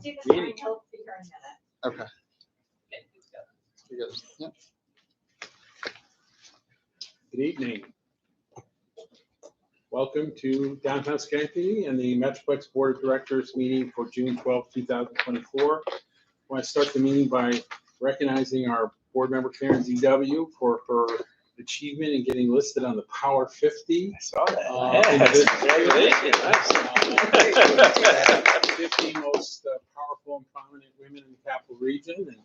meeting. Okay. You guys- yeah. Good evening. Welcome to downtown Schenectady and the Metroplex Board of Directors meeting for June 12th, 2024. I want to start the meeting by recognizing our board member Karen ZW for her achievement in getting listed on the Power 50. I saw that. Yes, Congratulations. 50 most powerful and prominent women in the capital region, and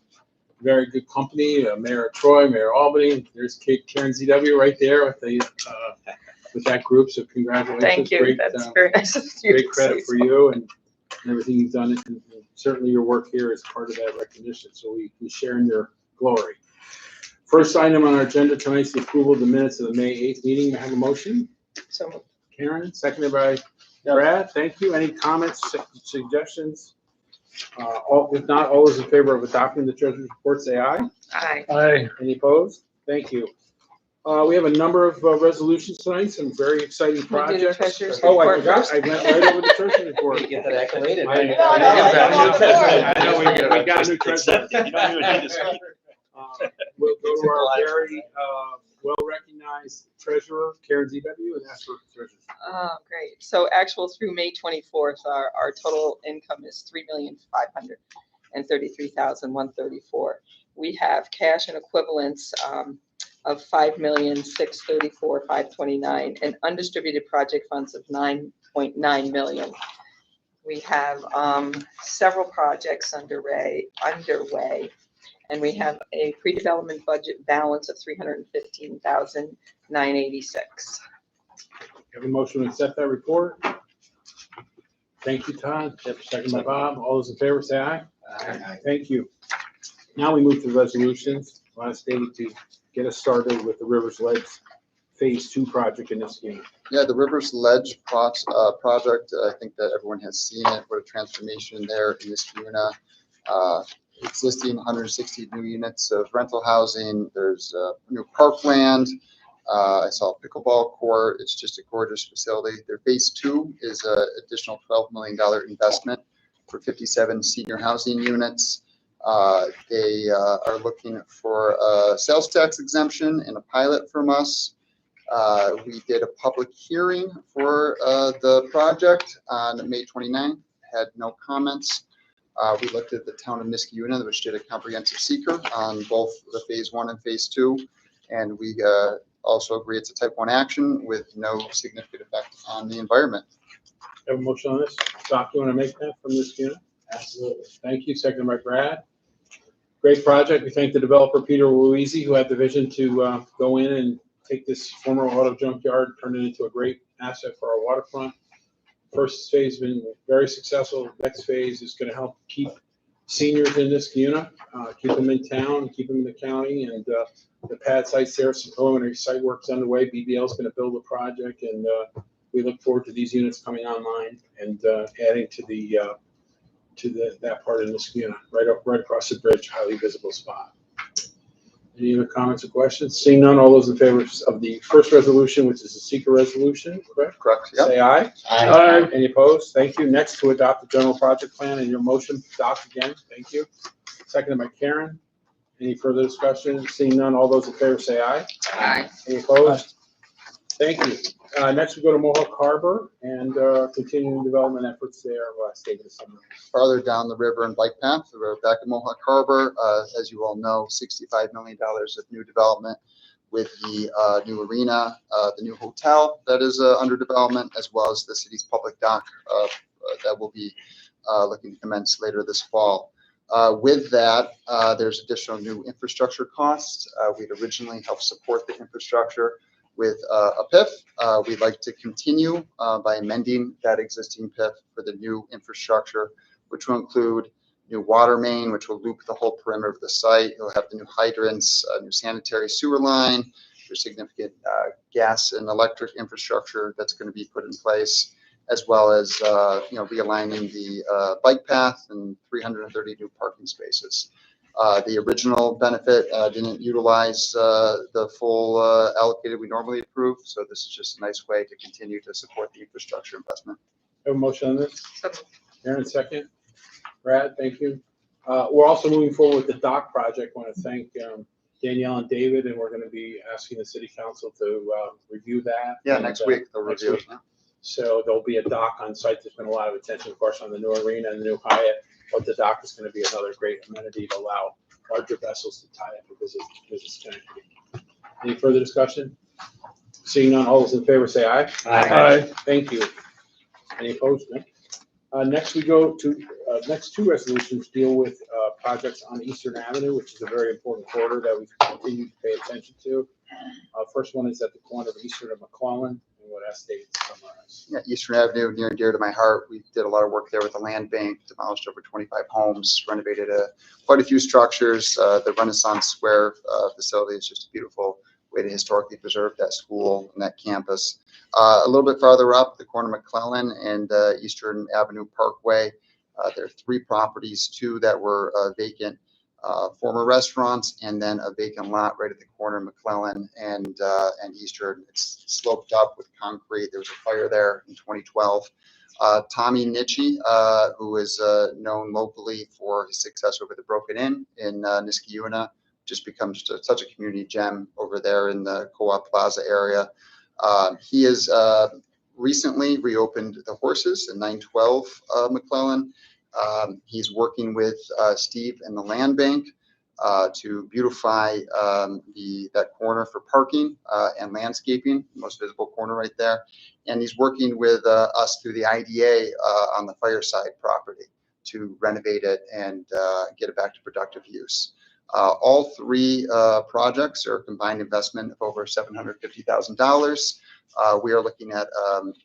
very good company. Mayor Troy, Mayor Albany. There's Karen ZW right there with the with that group. So congratulations. Thank you. Great, That's very nice of you. great to credit say for so. you and everything you've done. And certainly your work here is part of that recognition. So we share in your glory. First item on our agenda tonight is the approval of the minutes of the May 8th meeting. May I have a motion? So Karen, seconded by Brad. Thank you. Any comments, suggestions? If not, all those in favor of adopting the treasurer's report, say aye. aye. Aye. Any opposed? Thank you. We have a number of resolutions tonight, some very exciting the projects. treasurer's Oh, I report forgot. first. I went right over the treasurer's report. You get that accolade. I know, we got a new treasurer. You don't even need to speak. We'll go to our very well-recognized treasurer, Karen ZW, and ask for treasurer's. Oh, great. So actual through May 24th, our total income is $3,533,134. We have cash and equivalents of $5,634,529 and undistributed project funds of $9.9 million. We have several projects underway, and we have a pre-development budget balance of $315,986. Have a motion to accept that report? Thank you, Todd. Second by Bob. All those in favor, say aye. Aye. Thank you. Now we move to resolutions. Last day to get us started with the Rivers Ledge Phase 2 project in this game. Yeah, the Rivers Ledge project, I think that everyone has seen it. What a transformation there in this community. Existing 160 new units of rental housing. There's new parkland. I saw a pickleball court. It's just a gorgeous facility. Their phase 2 is an additional $12 million investment for 57 senior housing units. They are looking for a sales tax exemption and a pilot from us. We did a public hearing for the project on May 29th, had no comments. We looked at the town of Niskayuna, which did a comprehensive seeker on both the phase 1 and phase 2. And we also agree it's a type 1 action with no significant effect on the environment. Have a motion on this? Doc, you want to make that from this unit? Absolutely. Thank you. Second by Brad. Great project. We thank the developer, Peter Luisi, who had the vision to go in and take this former auto junkyard, turn it into a great asset for our waterfront. First phase has been very successful. Next phase is going to help keep seniors in this community, keep them in town, keep them in the county, and the pad site's there. Some preliminary site work's underway. BBL is going to build the project, and we look forward to these units coming online and adding to that part in this community, right across the bridge, highly visible spot. Any other comments or questions? Seeing none, all those in favor of the first resolution, which is the seeker resolution, correct? Correct. Yep. Say aye. Aye. Any opposed? Thank you. Next, to adopt the general project plan and your motion, Doc, again. Thank you. Seconded by Karen. Any further discussion? Seeing none, all those in favor say aye. Aye. Any opposed? Thank you. Next, we go to Mohawk Harbor and continuing development efforts there. Last day of the summer. Farther down the river and bike path, we're back at Mohawk Harbor. As you all know, $65 million of new development with the new arena, the new hotel that is under development, as well as the city's public dock that will be looking to commence later this fall. With that, there's additional new infrastructure costs. We'd originally helped support the infrastructure with a PIF. We'd like to continue by amending that existing PIF for the new infrastructure, which will include new water main, which will loop the whole perimeter of the site. You'll have the new hydrants, new sanitary sewer line. There's significant gas and electric infrastructure that's going to be put in place, as well as realigning the bike path and 330 new parking spaces. The original benefit didn't utilize the full allocated we normally approve, so this is just a nice way to continue to support the infrastructure investment. Have a motion on this? So Aaron, second. Brad, thank you. We're also moving forward with the dock project. I want to thank Danielle and David, and we're going to be asking the city council to review that. Yeah, And, next week they'll next review it. week. So there'll be a dock on site. There's been a lot of attention, of course, on the new arena and the new Hyatt, but the dock is going to be another great amenity to allow larger vessels to tie up to visit Schenectady. Any further discussion? Seeing none, all those in favor say aye. Aye. Thank you. Any opposed? No. Next, we go to, next two resolutions deal with projects on Eastern Avenue, which is a very important corridor that we continue to pay attention to. First one is at the corner of Eastern and McClellan, and what has stated summarized. Yeah, Eastern Avenue, near and dear to my heart. We did a lot of work there with the land bank, demolished over 25 homes, renovated quite a few structures. The Renaissance Square facility is just a beautiful way to historically preserve that school and that campus. A little bit farther up, the corner of McClellan and Eastern Avenue Parkway, there are 3 properties, 2 that were vacant, former restaurants, and then a vacant lot right at the corner of McClellan and Eastern. It's sloped up with concrete. There was a fire there in 2012. Tommy Nitchie, who is known locally for his success over the Broken Inn in Niskayuna, just becomes such a community gem over there in the Co-op Plaza area. He has recently reopened the horses in 912 McClellan. He's working with Steve and the land bank to beautify that corner for parking and landscaping, most visible corner right there. And he's working with us through the IDA on the Fireside property to renovate it and get it back to productive use. All 3 projects are a combined investment of over $750,000. We are looking at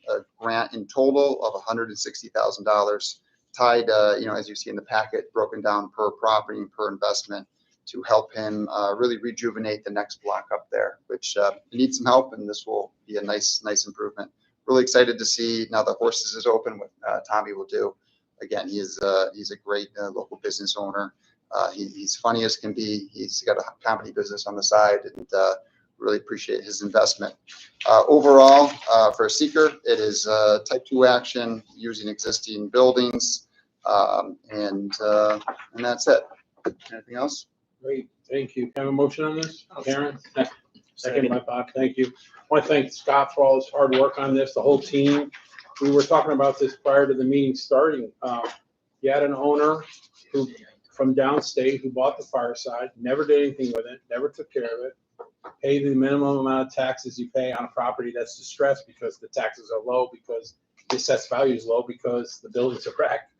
a grant in total of $160,000 tied, as you see in the packet, broken down per property and per investment to help him really rejuvenate the next block up there, which needs some help, and this will be a nice improvement. Really excited to see now the horses is open, what Tommy will do. Again, he's a great local business owner. He's funny as can be. He's got a comedy business on the side, and really appreciate his investment. Overall, for a seeker, it is type 2 action using existing buildings, and that's it. Anything else? Great, thank you. Can I have a motion on this? Karen? Second by Bob, thank you. I want to thank Scott for all his hard work on this, the whole team. We were talking about this prior to the meeting starting. You had an owner who, from downstate, who bought the Fireside, never did anything with it, never took care of it, paid the minimum amount of taxes you pay on a property that's distressed because the taxes are low, because the assessed value is low, because the buildings are wrecked.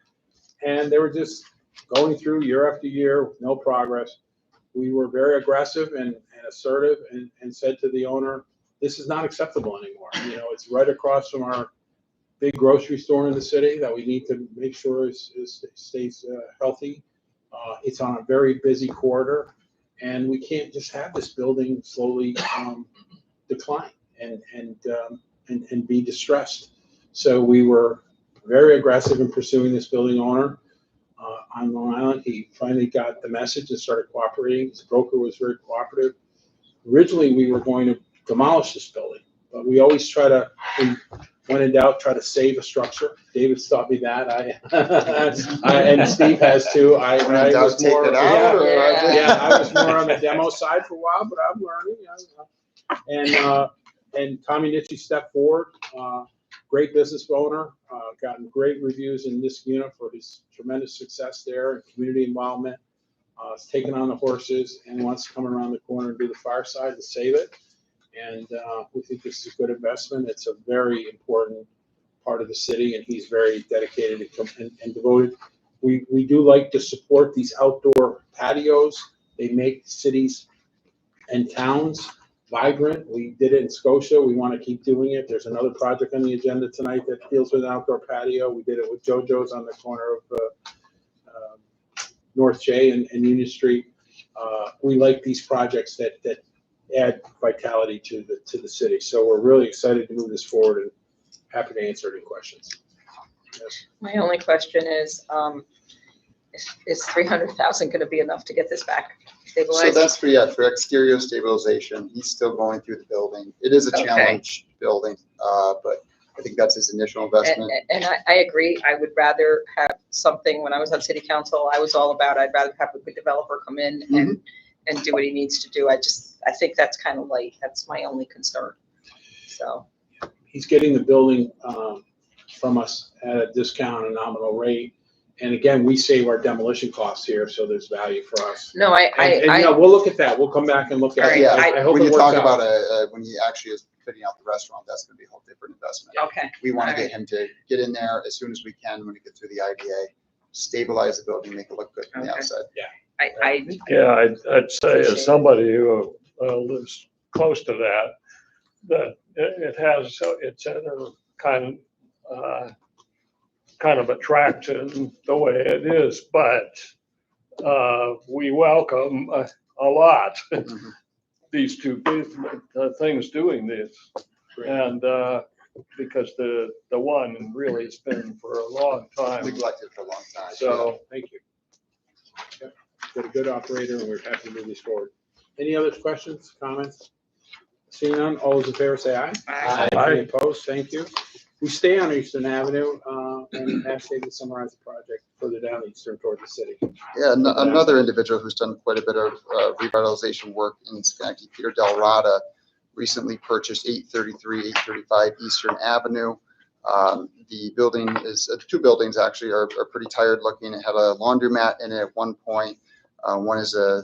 And they were just going through year after year with no progress. We were very aggressive and assertive and said to the owner, this is not acceptable anymore. It's right across from our big grocery store in the city that we need to make sure stays healthy. It's on a very busy corridor, and we can't just have this building slowly decline and be distressed. So we were very aggressive in pursuing this building owner on Long Island. He finally got the message and started cooperating. His broker was very cooperative. Originally, we were going to demolish this building, but we always when in doubt, try to save a structure. David's taught me that. And Steve has too. I was more on the demo side for a while, but I'm learning. And Tommy Nitchie stepped forward. Great business owner, gotten great reviews in Niskayuna for his tremendous success there and community involvement. Has taken on the horses and wants to come around the corner and do the Fireside to save it. And we think this is a good investment. It's a very important part of the city, and he's very dedicated and devoted. We do like to support these outdoor patios. They make cities and towns vibrant. We did it in Scotia. We want to keep doing it. There's another project on the agenda tonight that deals with an outdoor patio. We did it with JoJo's on the corner of North J and Union Street. We like these projects that add vitality to the city. So we're really excited to move this forward and happy to answer any questions. Yes. My only question is 300,000 going to be enough to get this back stabilized? So that's for exterior stabilization. He's still going through the building. It is a challenge building, but I think that's his initial investment. And I agree. I would rather have something, when I was on city council, I was all about, I'd rather have a good developer come in and do what he needs to do. I think that's kind of light. That's my only concern. So. He's getting the building from us at a discount, a nominal rate. And again, we save our demolition costs here, so there's value for us. No, And yeah, we'll look at that. We'll come back and look at it. Yeah, I hope when it you works talk out. about when he actually is fitting out the restaurant, that's going to be a whole different investment. okay. We want to All get him to get in there as soon as we can when we get through the IDA, stabilize the building, make it look good from the Okay. outside. Yeah, I'd say as somebody who lives close to that it's in a kind of attraction the way it is, but we welcome a lot these two things doing this, and because the one really has been for a long time. Neglected for a long time. So, thank you. Yep. Got a good operator, and we're happy to move this forward. Any other questions, comments? Seeing none, all those in favor say aye. Aye. Any opposed? Thank you. We stay on Eastern Avenue, and ask Dave to summarize the project further down Eastern toward the city. Yeah, another individual who's done quite a bit of revitalization work in Schenectady, Peter Del Rada, recently purchased 833, 835 Eastern Avenue. The building is, two buildings actually are pretty tired looking. It had a laundromat in it at one point. One is a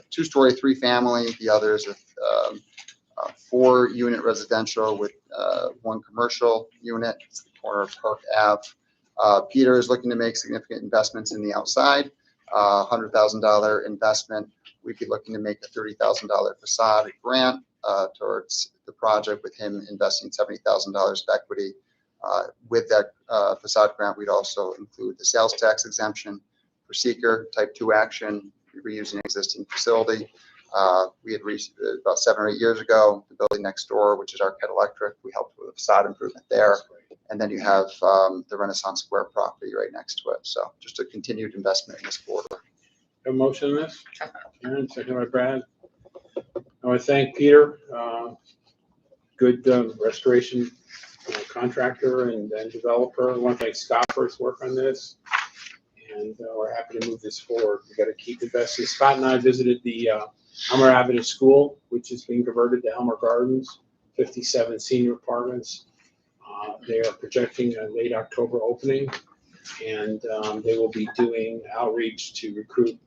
two-story, three-family. The other is a 4-unit residential with one commercial unit. It's the corner of Park Ave. Peter is looking to make significant investments in the outside, $100,000 investment. We'd be looking to make a $30,000 facade grant towards the project, with him investing $70,000 of equity. With that facade grant, we'd also include the sales tax exemption for seeker, type 2 action, reusing an existing facility. We had reached about 7 or 8 years ago, the building next door, which is Arquette Electric. We helped with a facade improvement there. And then you have the Renaissance Square property right next to it. So just a continued investment in this border. A motion on this? Aaron, second by Brad. I want to thank Peter, good restoration contractor and developer. I want to thank Scott for his work on this. And we're happy to move this forward. We got to keep investing. Scott and I visited the Elmer Avenue School, which is being converted to Elmer Gardens, 57 senior apartments. They are projecting a late October opening, and they will be doing outreach to recruit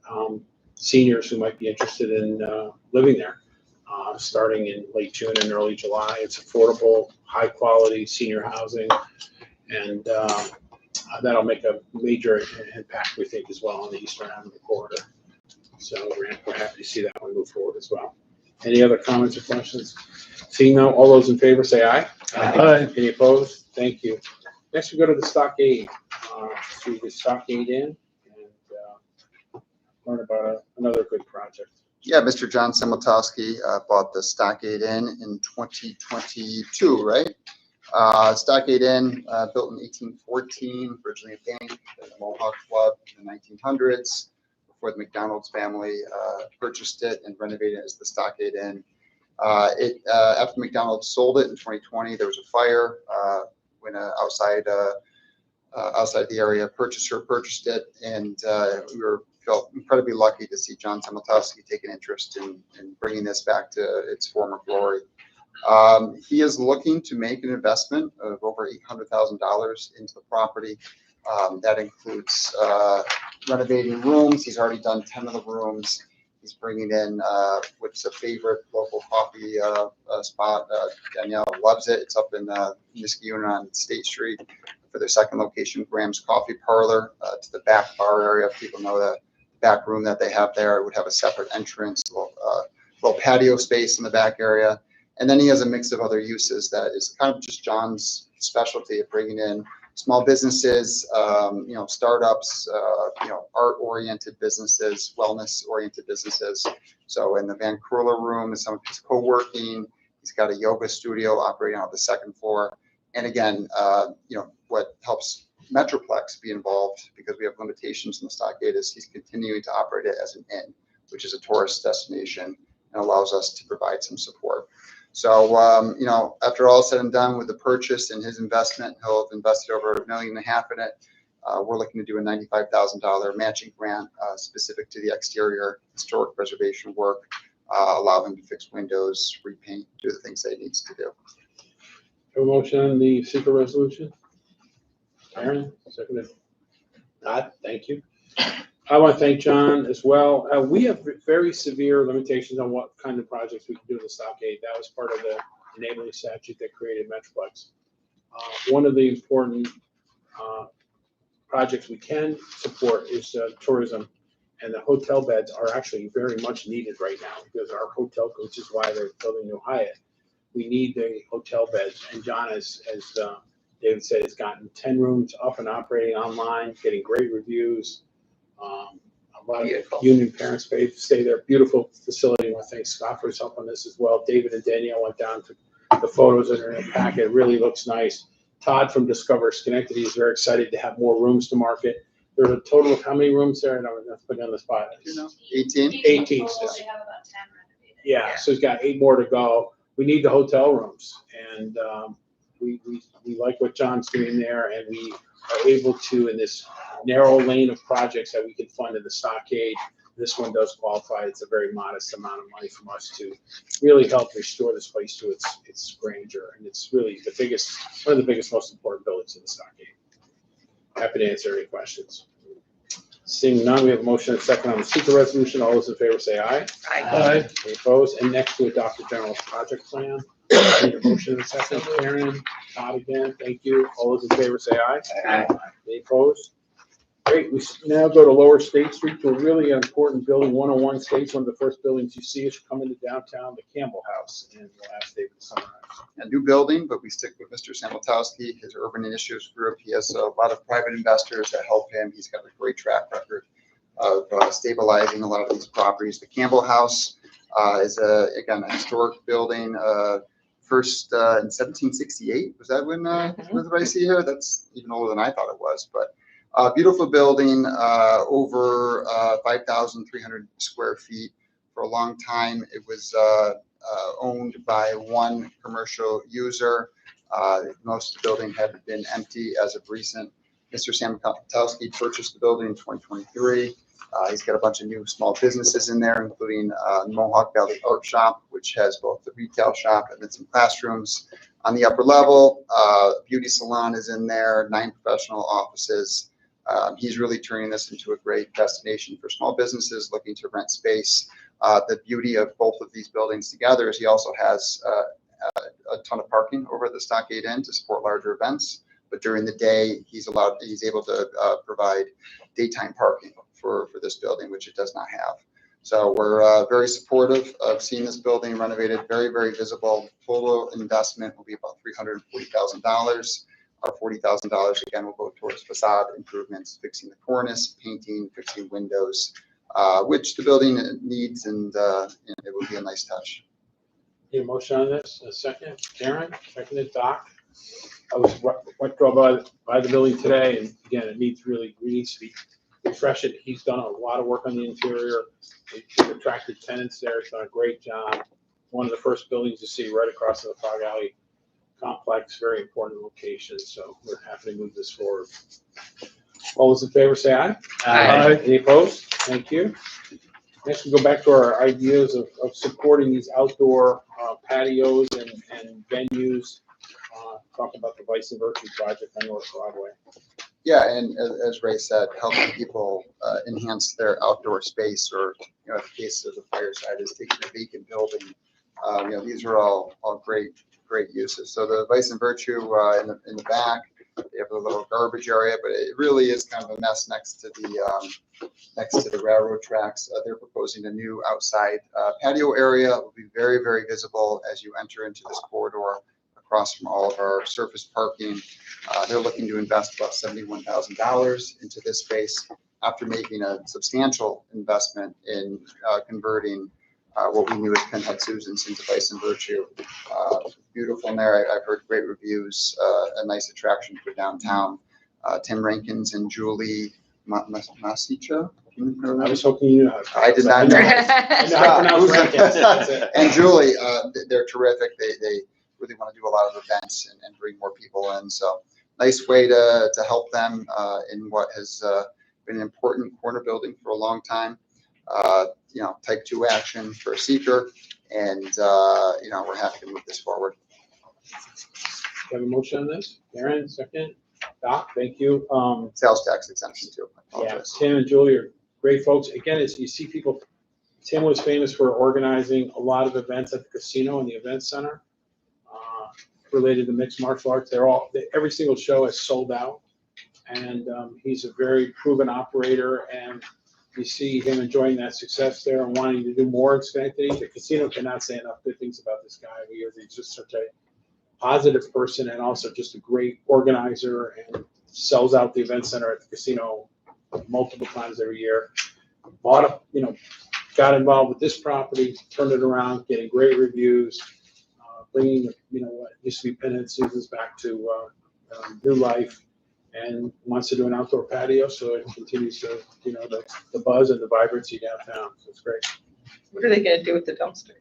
seniors who might be interested in living there, starting in late June and early July. It's affordable, high quality senior housing, and that'll make a major impact, we think, as well on the Eastern Avenue corridor. So we're happy to see that one move forward as well. Any other comments or questions? Seeing none, all those in favor say aye. Aye. Any opposed? Thank you. Next, we go to the Stockade, to the Stockade Inn, and learn about another good project. Yeah, Mr. John Simotowski bought the Stockade Inn in 2022, right? Stockade Inn, built in 1814, originally a bank, the Mohawk Club in the 1900s, before the McDonald's family purchased it and renovated it as the Stockade Inn. After McDonald's sold it in 2020, there was a fire when outside the area purchaser purchased it, and we felt incredibly lucky to see John Simotowski take an interest in bringing this back to its former glory. He is looking to make an investment of over $800,000 into the property. That includes renovating rooms. He's already done 10 of the rooms. He's bringing in what's a favorite local coffee spot. Danielle loves it. It's up in Niskayuna on State Street for their second location, Graham's Coffee Parlor, to the back bar area. People know the back room that they have there. It would have a separate entrance, little patio space in the back area. And then he has a mix of other uses that is kind of just John's specialty of bringing in small businesses, startups, art-oriented businesses, wellness-oriented businesses. So in the Van Curler room is some of his co-working. He's got a yoga studio operating on the second floor. And again, what helps Metroplex be involved, because we have limitations in the Stockade, is he's continuing to operate it as an inn, which is a tourist destination and allows us to provide some support. So, after all said and done with the purchase and his investment, he'll have invested over $1.5 million in it. We're looking to do a $95,000 matching grant specific to the exterior historic preservation work, allow him to fix windows, repaint, do the things that he needs to do. Have a motion on the secret resolution? Aaron, seconded. Todd, thank you. I want to thank John as well. We have very severe limitations on what kind of projects we can do in the stockade. That was part of the enabling statute that created Metroplex. One of the important projects we can support is tourism, and the hotel beds are actually very much needed right now because our hotel, which is why they're building New Hyatt, we need the hotel beds. And John, as David said, has gotten 10 rooms up and operating online, getting great reviews. A lot Beautiful. of union parents stay there. Beautiful facility. I want to thank Scott for his help on this as well. David and Danielle went down to the photos that are in the packet. It really looks nice. Todd from Discover Schenectady is very excited to have more rooms to market. There's a total of how many rooms there? And I'm going to put you on the spot. 18. 18 total. still. They have about 10 renovated. Yeah, so he's got 8 more to go. We need the hotel rooms, and we like what John's doing there, and we are able to, in this narrow lane of projects that we can fund in the stockade, this one does qualify. It's a very modest amount of money from us to really help restore this place to its grandeur, and it's really one of the biggest, most important buildings in the stockade. Happy to answer any questions. Seeing none, we have a motion and a second on the secret resolution. All those in favor say aye. Aye. Any opposed? And next to adopt the general project plan. Need a motion and a second. Karen, Todd again, thank you. All those in favor say aye. Aye. Any opposed? Great, we now go to Lower State Street to a really important building, 101 States, one of the first buildings you see as you come into downtown, the Campbell House, and we'll ask David to summarize. A new building, but we stick with Mr. Samatowski, his urban initiatives group. He has a lot of private investors that help him. He's got a great track record of stabilizing a lot of these properties. The Campbell House is again a historic building. First in 1768. Was that when what did I see here? That's even older than I thought it was. But beautiful building, over 5,300 square feet. For a long time, it was owned by one commercial user. Most of the building had been empty as of recent. Mr. Samatowski purchased the building in 2023. He's got a bunch of new small businesses in there, including Mohawk Valley Art Shop, which has both the retail shop and then some classrooms. On the upper level, beauty salon is in there, 9 professional offices. He's really turning this into a great destination for small businesses looking to rent space. The beauty of both of these buildings together is he also has a ton of parking over at the Stockade Inn to support larger events. But during the day, he's able to provide daytime parking for this building, which it does not have. So we're very supportive of seeing this building renovated, very, very visible. Total investment will be about $340,000. $40,000 again will go towards facade improvements, fixing the cornice, painting, fixing windows, which the building needs, and it will be a nice touch. Need a motion on this? A second. Karen, seconded. Doc. I went by the building today, and again, it needs to be refreshed. He's done a lot of work on the interior. He's attracted tenants there. He's done a great job. One of the first buildings you see right across the Fog Alley complex, very important location. So we're happy to move this forward. All those in favor say aye. Aye. Any opposed? Thank you. Next, we go back to our ideas of supporting these outdoor patios and venues. Talk about the Vice and Virtue project on North Broadway. Yeah, and as Ray said, helping people enhance their outdoor space, or in the case of the fireside, is taking a vacant building. These are all great uses. So the Vice and Virtue in the back, they have a little garbage area, but it really is kind of a mess next to the railroad tracks. They're proposing a new outside patio area. It will be very, very visible as you enter into this corridor across from all of our surface parking. They're looking to invest about $71,000 into this space after making a substantial investment in converting what we knew as Pinhead Susan's into Vice and Virtue. Beautiful in there. I've heard great reviews, a nice attraction for downtown. Tim Rankins and Julie Masicha, I was hoping you knew how to. I did not I know. I know how to pronounce Rankin. That's it. And Julie, they're terrific. They really want to do a lot of events and bring more people in. So nice way to help them in what has been an important corner building for a long time. Type 2 action for a seeker, and we're happy to move this forward. You have a motion on this? Aaron, second. Doc, thank you. Sales tax exemption too. I Yeah, apologize. Tim and Julie are great folks. Again, as you see people, Tim was famous for organizing a lot of events at the casino and the event center related to mixed martial arts. Every single show is sold out, and he's a very proven operator. And you see him enjoying that success there and wanting to do more in Schenectady. The casino cannot say enough good things about this guy. He's just such a positive person and also just a great organizer, and sells out the event center at the casino multiple times every year. Got involved with this property, turned it around, getting great reviews, bringing what used to be Penn and Susan's back to new life, and wants to do an outdoor patio, so it continues to the buzz and the vibrancy downtown. So it's great. What are they gonna do with the dumpster?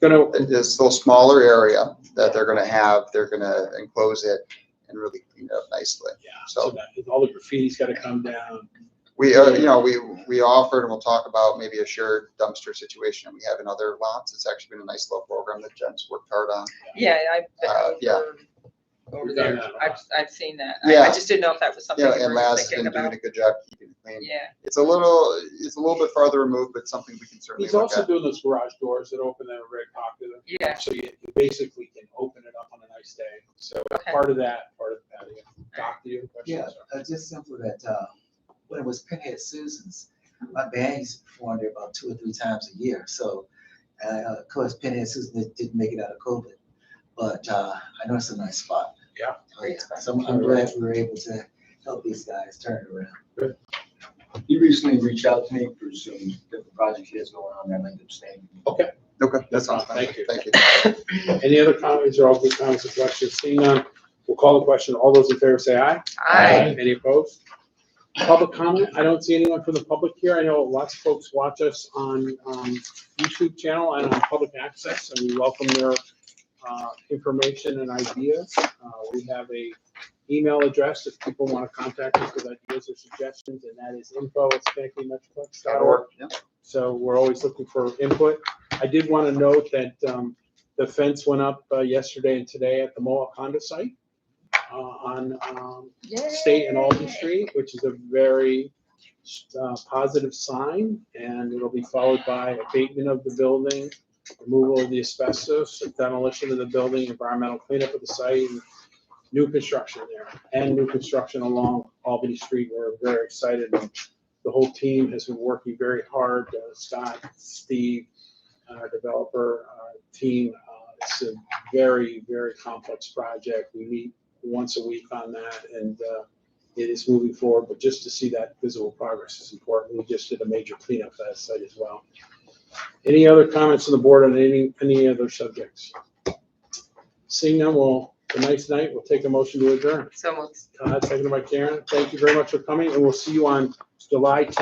This little smaller area that they're going to have, they're going to enclose it and really clean it up nicely. Yeah. So- So that all the graffiti's got to come down. We offered, and we'll talk about maybe a shared dumpster situation we have in other lots. It's actually been a nice little program that Jen's worked hard on. Yeah, I've been Yeah. over We've done there. that. I've seen that. Yeah. I just didn't know if that was something you And were Laz has thinking been doing about. a good job keeping it clean. Yeah, It's a little bit farther removed, but something we can certainly He's look also at. doing those garage doors that open that are very popular. yeah, So you basically can open it up on a nice day. So Okay. part of the patio. Doc, do you have a question? Yeah, just simple that, when it was Pinhead Susan's, my band used to perform there about 2 or 3 times a year. So, of course, Pinhead Susan didn't make it out of COVID, but, I know it's a nice spot. Yeah. Oh, yeah. So I'm glad we were able to help these guys turn it around. He recently reached out to me for some different projects he has going on there, like abstaining. Okay, that's awesome. Thank you. Thank you. Any other comments or all good comments or questions? Seeing none, we'll call the question. All those in favor say aye. Aye. Any opposed? Public comment? I don't see anyone from the public here. I know lots of folks watch us on YouTube channel and on public access, and we welcome their information and ideas. We have a email address if people want to contact us with ideas or suggestions, and that is info@SchenectadyMetroplex.org. Yeah. So we're always looking for input. I did want to note that the fence went up yesterday and today at the Mohawk Honda site on State and Alden Street, which is a very positive sign, and it'll be followed by abatement of the building, removal of the asbestos, demolition of the building, environmental cleanup of the site, and new construction there, and new construction along Albany Street. We're very excited. The whole team has been working very hard. Scott, Steve, our developer team. It's a very, very complex project. We meet once a week on that, and it is moving forward. But just to see that visible progress is important. We just did a major cleanup of that site as well. Any other comments on the board on any other subjects? Seeing none, tonight's night, we'll take a motion to adjourn. So moved. Todd, seconded by Karen. Thank you very much for coming, and we'll see you on July 10th.